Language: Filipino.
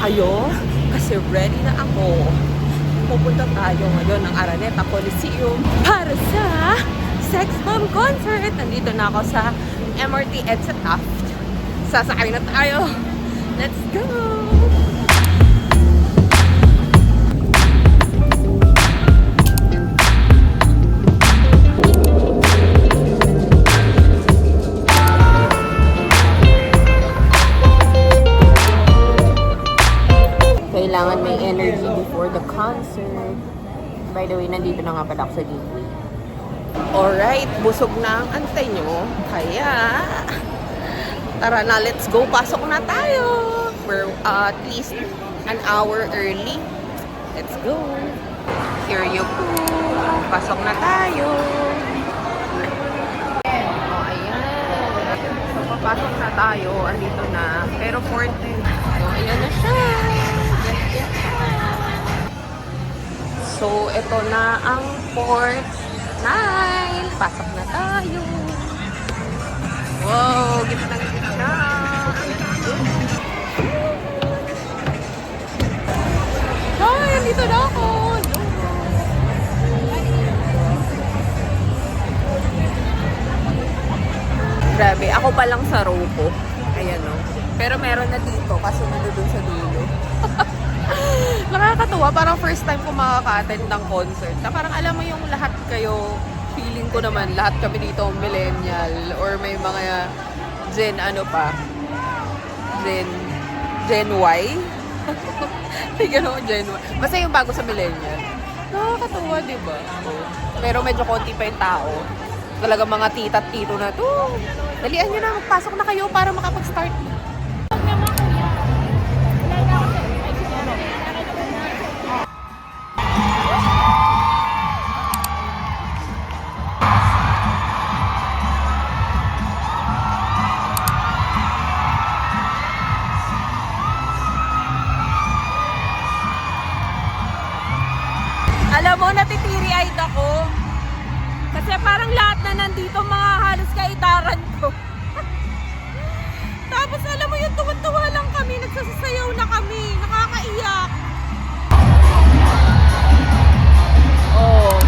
kayo? Kasi ready na ako. Pupunta tayo ngayon ng Araneta Coliseum para sa Sex Bomb Concert. Nandito na ako sa MRT EDSA Taft. Sasakay na tayo. Let's go! Kailangan may energy before the concert. By the way, nandito na nga pala ako sa gateway. Alright, busog na ang antay nyo. Kaya, tara na, let's go. Pasok na tayo. We're at least an hour early. Let's go. Here you go. Pasok na tayo. Oh, ayan. So, papasok na tayo. Andito na. Pero 14. Oh, ayan na siya. So, ito na ang port 9. Pasok na tayo. Wow, gitna. Ay, andito na ako. Grabe, ako pa lang sa row ko. Ayan o. Pero meron na dito, kaso nandun sa dulo. Nakakatuwa, parang first time ko makaka-attend ng concert. Na parang alam mo yung lahat kayo, feeling ko naman, lahat kami dito millennial or may mga Gen Gen Y? May gano'n Gen Y. Basta yung bago sa millennial. Nakakatuwa, diba? Pero medyo konti pa yung tao. Talaga mga tita at tito na to. Dalian nyo na, magpasok na kayo para makapag-start. Alam mo, natitiri-eyed ako. Kasi parang lahat na nandito mga halos kaitaran ko. Tapos alam mo yung tuwa-tuwa lang kami, nagsasayaw na kami, nakakaiyak. Oh.